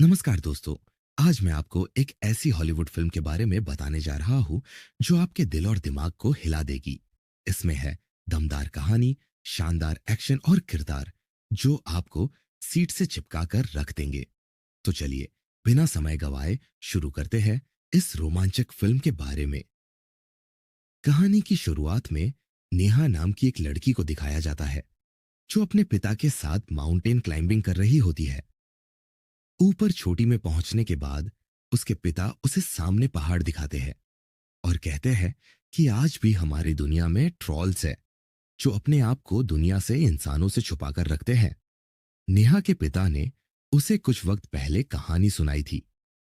नमस्कार दोस्तों। आज मैं आपको एक ऐसी हॉलीवुड फिल्म के बारे में बताने जा रहा हूं जो आपके दिल और दिमाग को हिला देगी। इसमें है दमदार कहानी, शानदार एक्शन और किरदार जो आपको सीट से चिपका कर रख देंगे। तो चलिए, बिना समय गवाए शुरू करते हैं इस रोमांचक फिल्म के बारे में। कहानी की शुरुआत में नेहा नाम की एक लड़की को दिखाया जाता है जो अपने पिता के साथ माउंटेन क्लाइंबिंग कर रही होती है। ऊपर चोटी में पहुंचने के बाद उसके पिता उसे सामने पहाड़ दिखाते हैं और कहते हैं कि आज भी हमारी दुनिया में ट्रॉल्स है जो अपने आप को दुनिया से इंसानों से छुपाकर रखते हैं। नेहा के पिता ने उसे कुछ वक्त पहले कहानी सुनाई थी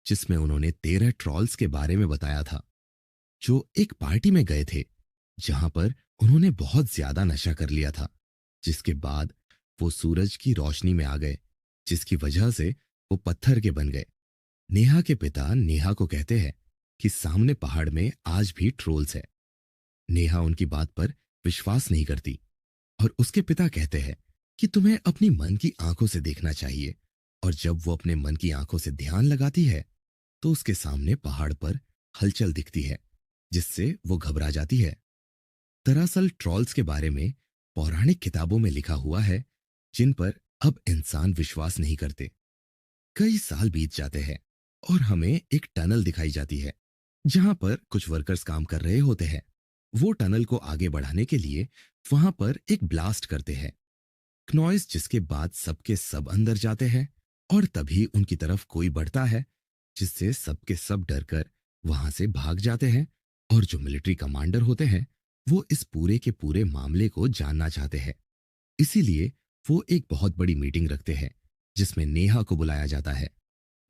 जिसमें उन्होंने 13 ट्रॉल्स के बारे में बताया था जो एक पार्टी में गए थे जहां पर उन्होंने बहुत ज्यादा नशा कर लिया था, जिसके बाद वो सूरज की रोशनी में आ गए जिसकी वजह से वो पत्थर के बन गए। नेहा के पिता नेहा को कहते हैं कि सामने पहाड़ में आज भी ट्रोल्स है। नेहा उनकी बात पर विश्वास नहीं करती और उसके पिता कहते हैं कि तुम्हें अपनी मन की आंखों से देखना चाहिए। और जब वो अपने मन की आंखों से ध्यान लगाती है तो उसके सामने पहाड़ पर हलचल दिखती है जिससे वो घबरा जाती है। दरअसल ट्रॉल्स के बारे में पौराणिक किताबों में लिखा हुआ है जिन पर अब इंसान विश्वास नहीं करते। कई साल बीत जाते हैं और हमें एक टनल दिखाई जाती है जहां पर कुछ वर्कर्स काम कर रहे होते हैं। वो टनल को आगे बढ़ाने के लिए वहां पर एक ब्लास्ट करते हैं, नॉइस, जिसके बाद सबके सब अंदर जाते हैं और तभी उनकी तरफ कोई बढ़ता है जिससे सबके सब डर कर वहां से भाग जाते हैं। और जो मिलिट्री कमांडर होते हैं वो इस पूरे के पूरे मामले को जानना चाहते हैं। इसीलिए वो एक बहुत बड़ी मीटिंग रखते हैं जिसमें नेहा को बुलाया जाता है।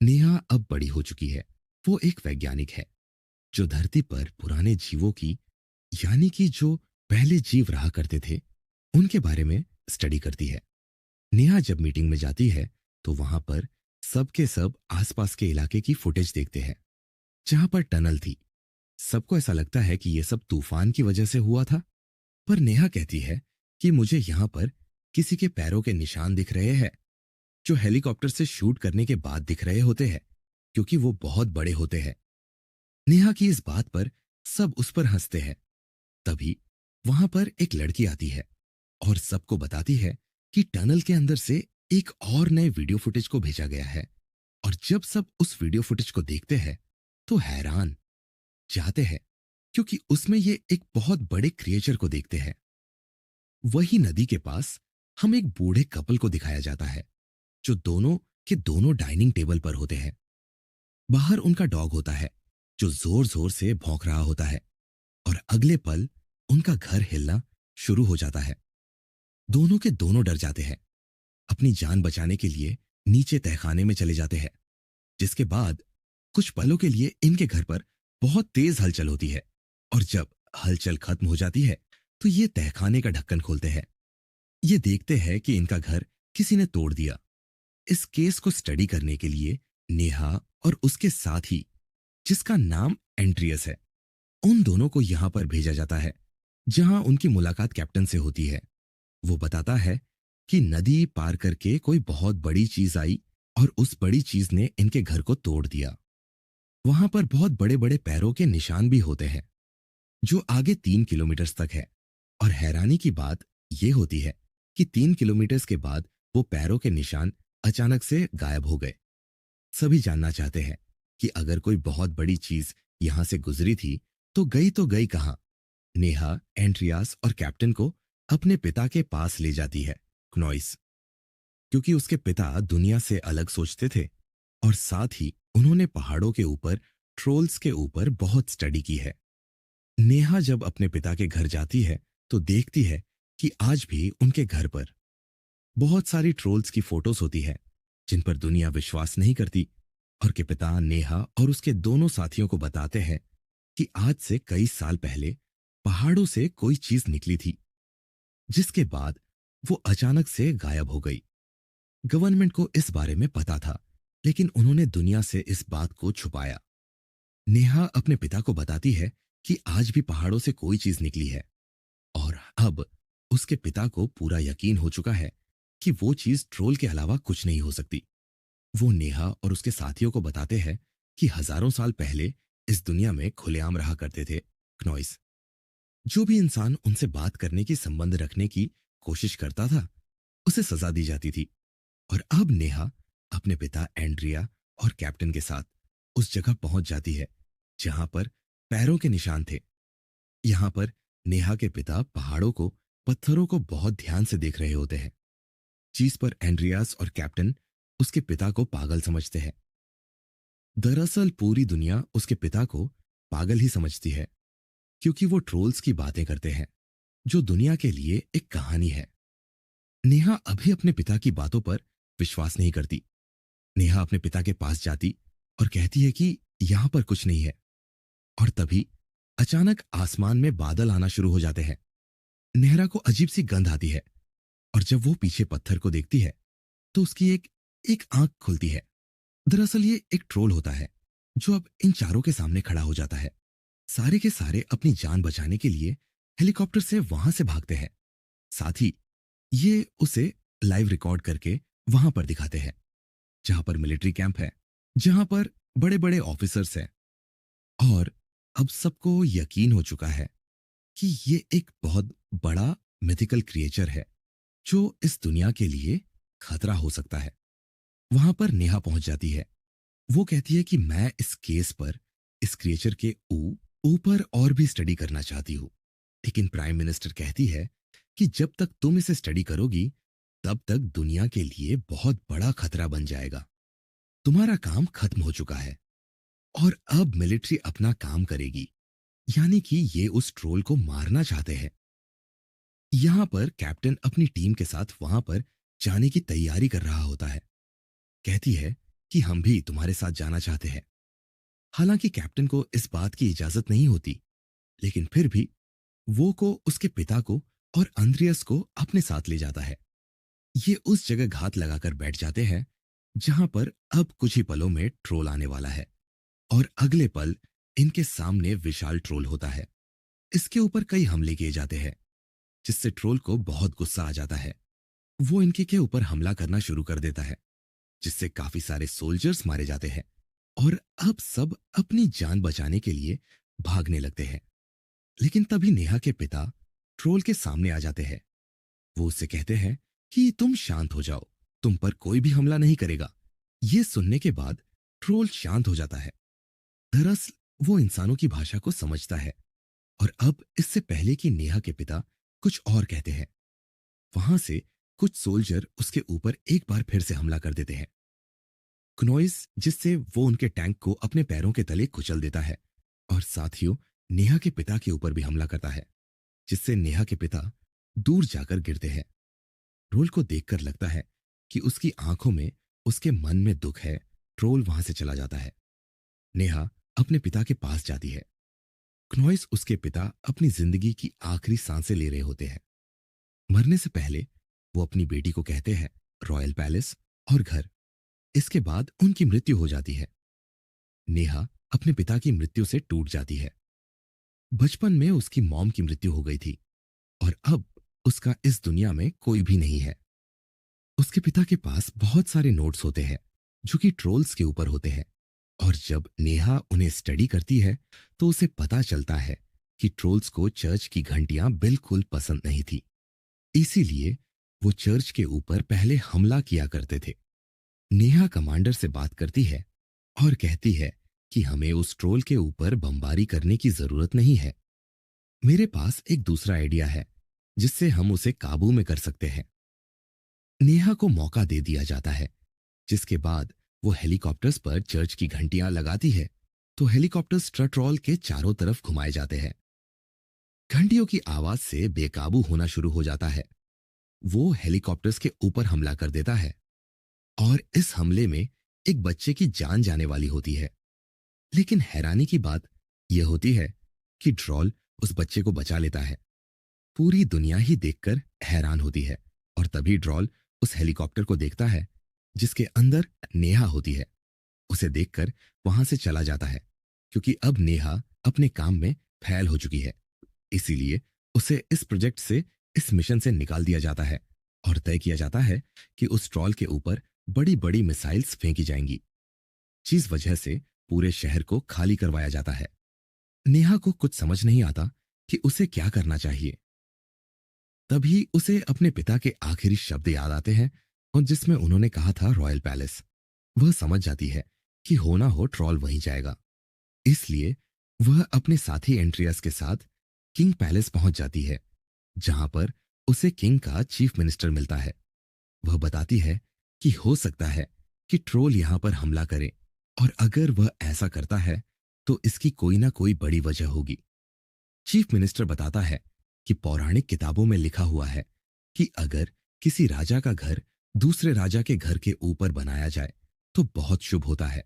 नेहा अब बड़ी हो चुकी है। वो एक वैज्ञानिक है जो धरती पर पुराने जीवों की, यानी कि जो पहले जीव रहा करते थे, उनके बारे में स्टडी करती है। नेहा जब मीटिंग में जाती है तो वहां पर सबके सब आसपास के इलाके की फुटेज देखते हैं जहां पर टनल थी। सबको ऐसा लगता है कि यह सब तूफान की वजह से हुआ था, पर नेहा कहती है कि मुझे यहां पर किसी के पैरों के निशान दिख रहे हैं जो हेलीकॉप्टर से शूट करने के बाद दिख रहे होते हैं, क्योंकि वो बहुत बड़े होते हैं। नेहा की इस बात पर सब उस पर हंसते हैं। तभी वहां पर एक लड़की आती है और सबको बताती है कि टनल के अंदर से एक और नए वीडियो फुटेज को भेजा गया है। और जब सब उस वीडियो फुटेज को देखते हैं तो हैरान जाते हैं, क्योंकि उसमें ये एक बहुत बड़े क्रिएचर को देखते हैं। वही नदी के पास हम एक बूढ़े कपल को दिखाया जाता है जो दोनों के दोनों डाइनिंग टेबल पर होते हैं। बाहर उनका डॉग होता है जो जोर जोर से भौंक रहा होता है और अगले पल उनका घर हिलना शुरू हो जाता है। दोनों के दोनों डर जाते हैं, अपनी जान बचाने के लिए नीचे तहखाने में चले जाते हैं। जिसके बाद कुछ पलों के लिए इनके घर पर बहुत तेज हलचल होती है और जब हलचल खत्म हो जाती है तो ये तहखाने का ढक्कन खोलते हैं। ये देखते हैं कि इनका घर किसी ने तोड़ दिया। इस केस को स्टडी करने के लिए नेहा और उसके साथी, जिसका नाम एंड्रियस है, उन दोनों को यहां पर भेजा जाता है जहां उनकी मुलाकात कैप्टन से होती है। वो बताता है कि नदी पार करके कोई बहुत बड़ी चीज आई और उस बड़ी चीज ने इनके घर को तोड़ दिया। वहां पर बहुत बड़े बड़े पैरों के निशान भी होते हैं जो आगे 3 किलोमीटर तक है। और हैरानी की बात यह होती है कि 3 किलोमीटर के बाद वो पैरों के निशान अचानक से गायब हो गए। सभी जानना चाहते हैं कि अगर कोई बहुत बड़ी चीज यहां से गुजरी थी तो गई कहां। नेहा एंड्रियास और कैप्टन को अपने पिता के पास ले जाती है, क्नॉइस, क्योंकि उसके पिता दुनिया से अलग सोचते थे और साथ ही उन्होंने पहाड़ों के ऊपर ट्रोल्स के ऊपर बहुत स्टडी की है। नेहा जब अपने पिता के घर जाती है तो देखती है कि आज भी उनके घर पर बहुत सारी ट्रोल्स की फोटोज होती है जिन पर दुनिया विश्वास नहीं करती। और के पिता नेहा और उसके दोनों साथियों को बताते हैं कि आज से कई साल पहले पहाड़ों से कोई चीज निकली थी जिसके बाद वो अचानक से गायब हो गई। गवर्नमेंट को इस बारे में पता था, लेकिन उन्होंने दुनिया से इस बात को छुपाया। नेहा अपने पिता को बताती है कि आज भी पहाड़ों से कोई चीज निकली है और अब उसके पिता को पूरा यकीन हो चुका है कि वो चीज ट्रोल के अलावा कुछ नहीं हो सकती। वो नेहा और उसके साथियों को बताते हैं कि हजारों साल पहले इस दुनिया में खुलेआम रहा करते थे क्नॉइस। जो भी इंसान उनसे बात करने की संबंध रखने की कोशिश करता था, उसे सजा दी जाती थी। और अब नेहा अपने पिता एंड्रिया और कैप्टन के साथ उस जगह पहुंच जाती है जहां पर पैरों के निशान थे। यहां पर नेहा के पिता पहाड़ों को, पत्थरों को बहुत ध्यान से देख रहे होते हैं, चीज पर एंड्रियास और कैप्टन उसके पिता को पागल समझते हैं। दरअसल पूरी दुनिया उसके पिता को पागल ही समझती है, क्योंकि वो ट्रोल्स की बातें करते हैं जो दुनिया के लिए एक कहानी है। नेहा अभी अपने पिता की बातों पर विश्वास नहीं करती। नेहा अपने पिता के पास जाती और कहती है कि यहां पर कुछ नहीं है। और तभी अचानक आसमान में बादल आना शुरू हो जाते हैं। नेहरा को अजीब सी गंध आती है, और जब वो पीछे पत्थर को देखती है तो उसकी एक एक आंख खुलती है। दरअसल ये एक ट्रोल होता है जो अब इन चारों के सामने खड़ा हो जाता है। सारे के सारे अपनी जान बचाने के लिए हेलीकॉप्टर से वहां से भागते हैं। साथ ही ये उसे लाइव रिकॉर्ड करके वहां पर दिखाते हैं, जहां पर मिलिट्री कैंप है, जहां पर बड़े बड़े ऑफिसर्स हैं। और अब सबको यकीन हो चुका है कि ये एक बहुत बड़ा मिथिकल क्रिएचर है जो इस दुनिया के लिए खतरा हो सकता है। वहां पर नेहा पहुंच जाती है। वो कहती है कि मैं इस केस पर, इस क्रिएचर के ऊपर और भी स्टडी करना चाहती हूँ। लेकिन प्राइम मिनिस्टर कहती है कि जब तक तुम इसे स्टडी करोगी, तब तक दुनिया के लिए बहुत बड़ा खतरा बन जाएगा। तुम्हारा काम खत्म हो चुका है और अब मिलिट्री अपना काम करेगी। यानी कि ये उस ट्रोल को मारना चाहते हैं। यहां पर कैप्टन अपनी टीम के साथ वहां पर जाने की तैयारी कर रहा होता है। कहती है कि हम भी तुम्हारे साथ जाना चाहते हैं। हालांकि कैप्टन को इस बात की इजाजत नहीं होती, लेकिन फिर भी वो को उसके पिता को और अंद्रियस को अपने साथ ले जाता है। ये उस जगह घात लगाकर बैठ जाते हैं जहां पर अब कुछ ही पलों में ट्रोल आने वाला है। और अगले पल इनके सामने विशाल ट्रोल होता है। इसके ऊपर कई हमले किए जाते हैं, जिससे ट्रोल को बहुत गुस्सा आ जाता है। वो इनके के ऊपर हमला करना शुरू कर देता है, जिससे काफी सारे सोल्जर्स मारे जाते हैं। और अब सब अपनी जान बचाने के लिए भागने लगते हैं। लेकिन तभी नेहा के पिता ट्रोल के सामने आ जाते हैं। वो उससे कहते हैं कि तुम शांत हो जाओ, तुम पर कोई भी हमला नहीं करेगा। ये सुनने के बाद ट्रोल शांत हो जाता है। दरअसल वो इंसानों की भाषा को समझता है। और अब इससे पहले कि नेहा के पिता कुछ और कहते हैं, वहां से कुछ सोल्जर उसके ऊपर एक बार फिर से हमला कर देते हैं। क्नोइस, जिससे वो उनके टैंक को अपने पैरों के तले कुचल देता है। और साथियों, नेहा के पिता के ऊपर भी हमला करता है, जिससे नेहा के पिता दूर जाकर गिरते हैं। ट्रोल को देखकर लगता है कि उसकी आंखों में, उसके मन में दुख है। ट्रोल वहां से चला जाता है। नेहा अपने पिता के पास जाती है। क्नोइस, उसके पिता, अपनी जिंदगी की आखिरी सांसें ले रहे होते हैं। मरने से पहले वो अपनी बेटी को कहते हैं रॉयल पैलेस और घर। इसके बाद उनकी मृत्यु हो जाती है। नेहा अपने पिता की मृत्यु से टूट जाती है। बचपन में उसकी मॉम की मृत्यु हो गई थी, और अब उसका इस दुनिया में कोई भी नहीं है। उसके पिता के पास बहुत सारे नोट्स होते हैं जो कि ट्रोल्स के ऊपर होते हैं। और जब नेहा उन्हें स्टडी करती है तो उसे पता चलता है कि ट्रोल्स को चर्च की घंटियां बिल्कुल पसंद नहीं थी। इसीलिए वो चर्च के ऊपर पहले हमला किया करते थे। नेहा कमांडर से बात करती है और कहती है कि हमें उस ट्रोल के ऊपर बमबारी करने की जरूरत नहीं है। मेरे पास एक दूसरा आइडिया है जिससे हम उसे काबू में कर सकते हैं। नेहा को मौका दे दिया जाता है, जिसके बाद वो हेलीकॉप्टर्स पर चर्च की घंटियां लगाती है तो हेलीकॉप्टर्स स्ट्रट्रॉल के चारों तरफ घुमाए जाते हैं। घंटियों की आवाज से बेकाबू होना शुरू हो जाता है। वो हेलीकॉप्टर्स के ऊपर हमला कर देता है, और इस हमले में एक बच्चे की जान जाने वाली होती है। लेकिन हैरानी की बात यह होती है कि ड्रॉल उस बच्चे को बचा लेता है। पूरी दुनिया ही देखकर हैरान होती है। और तभी ड्रॉल उस हेलीकॉप्टर को देखता है जिसके अंदर नेहा होती है। उसे देखकर वहां से चला जाता है, क्योंकि अब नेहा अपने काम में फैल हो चुकी है। इसीलिए उसे इस प्रोजेक्ट से, इस मिशन से निकाल दिया जाता है। और तय किया जाता है कि उस ट्रॉल के ऊपर बड़ी बड़ी मिसाइल्स फेंकी जाएंगी, जिस वजह से पूरे शहर को खाली करवाया जाता है। नेहा को कुछ समझ नहीं आता कि उसे क्या करना चाहिए। तभी उसे अपने पिता के आखिरी शब्द याद आते हैं, और जिसमें उन्होंने कहा था रॉयल पैलेस। वह समझ जाती है कि हो ना हो ट्रॉल वहीं जाएगा। इसलिए वह अपने साथी एंड्रियास के साथ किंग पैलेस पहुंच जाती है, जहां पर उसे किंग का चीफ मिनिस्टर मिलता है। वह बताती है कि हो सकता है कि ट्रोल यहां पर हमला करे, और अगर वह ऐसा करता है तो इसकी कोई ना कोई बड़ी वजह होगी। चीफ मिनिस्टर बताता है कि पौराणिक किताबों में लिखा हुआ है कि अगर किसी राजा का घर दूसरे राजा के घर के ऊपर बनाया जाए तो बहुत शुभ होता है।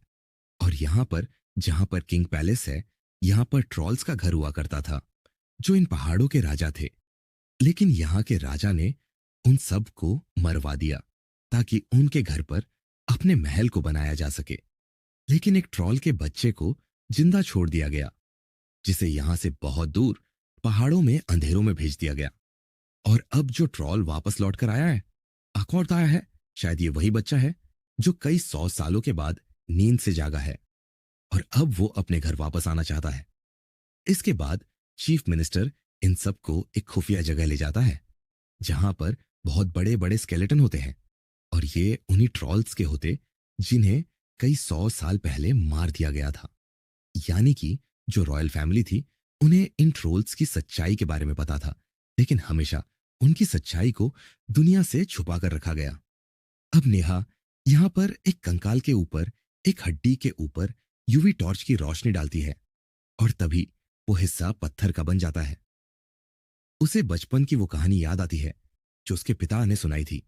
और यहां पर, जहां पर किंग पैलेस है, यहां पर ट्रॉल्स का घर हुआ करता था, जो इन पहाड़ों के राजा थे। लेकिन यहाँ के राजा ने उन सब को मरवा दिया ताकि उनके घर पर अपने महल को बनाया जा सके। लेकिन एक ट्रॉल के बच्चे को जिंदा छोड़ दिया गया, जिसे यहां से बहुत दूर पहाड़ों में अंधेरों में भेज दिया गया। और अब जो ट्रॉल वापस लौट कर आया है, अकॉर्ड आया है, शायद ये वही बच्चा है जो कई 100 सालों के बाद नींद से जागा है, और अब वो अपने घर वापस आना चाहता है। इसके बाद चीफ मिनिस्टर इन सबको एक खुफिया जगह ले जाता है, जहां पर बहुत बड़े बड़े स्केलेटन होते हैं, और ये उन्हीं ट्रॉल्स के होते जिन्हें कई 100 साल पहले मार दिया गया था। यानी कि जो रॉयल फैमिली थी, उन्हें इन ट्रोल्स की सच्चाई के बारे में पता था, लेकिन हमेशा उनकी सच्चाई को दुनिया से छुपा कर रखा गया। अब नेहा यहां पर एक कंकाल के ऊपर, एक हड्डी के ऊपर यूवी टॉर्च की रोशनी डालती है, और तभी वो हिस्सा पत्थर का बन जाता है। उसे बचपन की वो कहानी याद आती है जो उसके पिता ने सुनाई थी,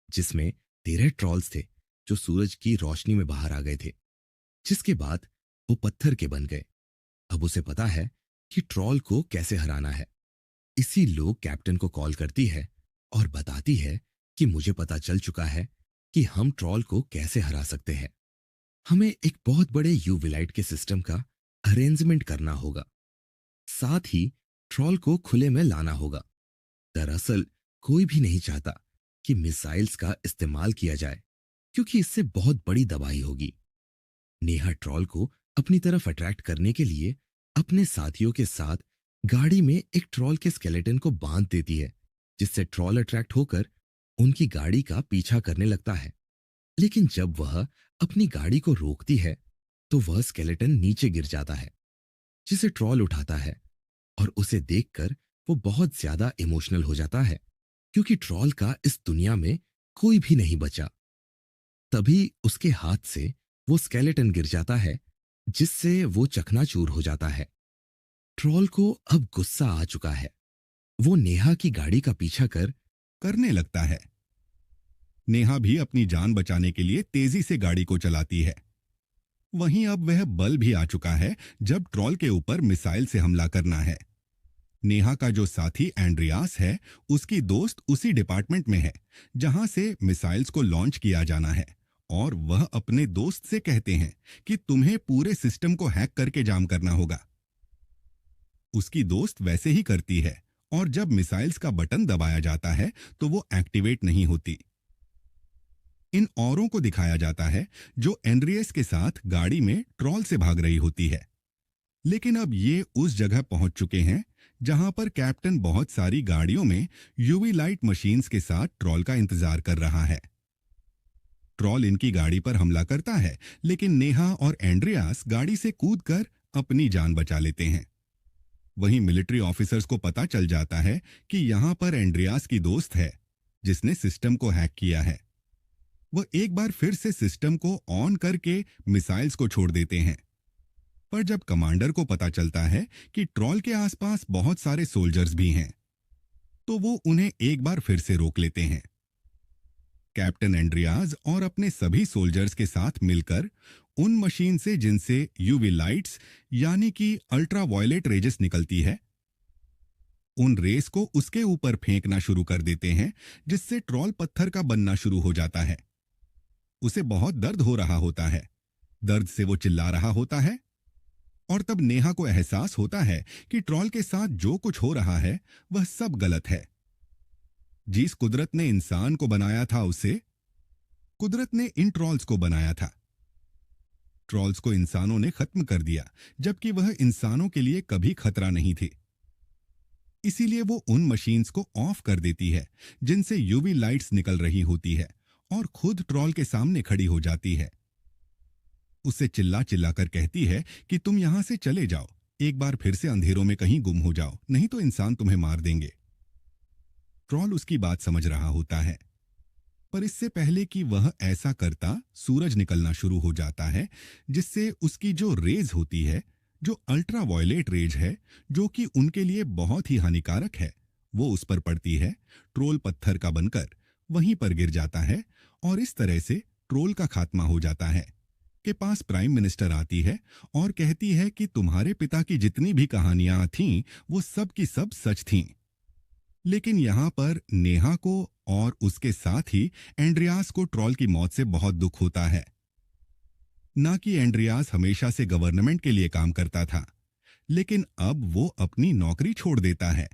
जिसमें 13 ट्रॉल्स थे जो सूरज की रोशनी में बाहर आ गए थे, जिसके बाद वो पत्थर के बन गए। अब उसे पता है कि ट्रॉल को कैसे हराना है। इसी लोग कैप्टन को कॉल करती है और बताती है कि मुझे पता चल चुका है कि हम ट्रॉल को कैसे हरा सकते हैं। हमें एक बहुत बड़े यूवी लाइट के सिस्टम का अरेंजमेंट करना होगा, साथ ही ट्रॉल को खुले में लाना होगा। दरअसल कोई भी नहीं चाहता कि मिसाइल्स का इस्तेमाल किया जाए, क्योंकि इससे बहुत बड़ी तबाही होगी। नेहा ट्रॉल को अपनी तरफ अट्रैक्ट करने के लिए अपने साथियों के साथ गाड़ी में एक ट्रॉल के स्केलेटन को बांध देती है, जिससे ट्रॉल अट्रैक्ट होकर उनकी गाड़ी का पीछा करने लगता है। लेकिन जब वह अपनी गाड़ी को रोकती है तो वह स्केलेटन नीचे गिर जाता है, जिसे ट्रॉल उठाता है, और उसे देखकर वो बहुत ज्यादा इमोशनल हो जाता है, क्योंकि ट्रॉल का इस दुनिया में कोई भी नहीं बचा। तभी उसके हाथ से वो स्केलेटन गिर जाता है, जिससे वो चकनाचूर हो जाता है। ट्रॉल को अब गुस्सा आ चुका है। वो नेहा की गाड़ी का पीछा करने लगता है। नेहा भी अपनी जान बचाने के लिए तेजी से गाड़ी को चलाती है। वहीं अब वह बल भी आ चुका है जब ट्रॉल के ऊपर मिसाइल से हमला करना है। नेहा का जो साथी एंड्रियास है, उसकी दोस्त उसी डिपार्टमेंट में है जहां से मिसाइल्स को लॉन्च किया जाना है, और वह अपने दोस्त से कहते हैं कि तुम्हें पूरे सिस्टम को हैक करके जाम करना होगा। उसकी दोस्त वैसे ही करती है, और जब मिसाइल्स का बटन दबाया जाता है तो वो एक्टिवेट नहीं होती। इन औरों को दिखाया जाता है जो एंड्रियस के साथ गाड़ी में ट्रॉल से भाग रही होती है। लेकिन अब ये उस जगह पहुंच चुके हैं जहां पर कैप्टन बहुत सारी गाड़ियों में यूवी लाइट मशीन्स के साथ ट्रॉल का इंतजार कर रहा है। ट्रॉल इनकी गाड़ी पर हमला करता है, लेकिन नेहा और एंड्रियास गाड़ी से कूदकर अपनी जान बचा लेते हैं। वहीं मिलिट्री ऑफिसर्स को पता चल जाता है कि यहां पर एंड्रियास की दोस्त है जिसने सिस्टम को हैक किया है। वह एक बार फिर से सिस्टम को ऑन करके मिसाइल्स को छोड़ देते हैं। पर जब कमांडर को पता चलता है कि ट्रॉल के आसपास बहुत सारे सोल्जर्स भी हैं, तो वो उन्हें एक बार फिर से रोक लेते हैं। कैप्टन एंड्रियाज और अपने सभी सोल्जर्स के साथ मिलकर उन मशीन से जिनसे यूवी लाइट्स यानी कि अल्ट्रा वायलेट रेजेस निकलती है, उन रेस को उसके ऊपर फेंकना शुरू कर देते हैं, जिससे ट्रॉल पत्थर का बनना शुरू हो जाता है। उसे बहुत दर्द हो रहा होता है। दर्द से वो चिल्ला रहा होता है, और तब नेहा को एहसास होता है कि ट्रॉल के साथ जो कुछ हो रहा है वह सब गलत है। जिस कुदरत ने इंसान को बनाया था, कुदरत ने इन ट्रॉल्स को बनाया था। ट्रॉल्स को इंसानों ने खत्म कर दिया, जबकि वह इंसानों के लिए कभी खतरा नहीं थे। इसीलिए वो उन मशीन्स को ऑफ कर देती है जिनसे यूवी लाइट्स निकल रही होती है, और खुद ट्रॉल के सामने खड़ी हो जाती है। उससे चिल्ला चिल्ला कर कहती है कि तुम यहां से चले जाओ, एक बार फिर से अंधेरों में कहीं गुम हो जाओ, नहीं तो इंसान तुम्हें मार देंगे। ट्रॉल उसकी बात समझ रहा होता है, पर इससे पहले कि वह ऐसा करता, सूरज निकलना शुरू हो जाता है, जिससे उसकी जो रेज होती है, जो अल्ट्रा वायलेट रेज है, जो कि उनके लिए बहुत ही हानिकारक है, वो उस पर पड़ती है। ट्रोल पत्थर का बनकर वहीं पर गिर जाता है, और इस तरह से ट्रोल का खात्मा हो जाता है। के पास प्राइम मिनिस्टर आती है और कहती है कि तुम्हारे पिता की जितनी भी कहानियां थीं, वो सब की सब सच थीं। लेकिन यहां पर नेहा को और उसके साथ ही एंड्रियास को ट्रॉल की मौत से बहुत दुख होता है। ना कि एंड्रियास हमेशा से गवर्नमेंट के लिए काम करता था, लेकिन अब वो अपनी नौकरी छोड़ देता है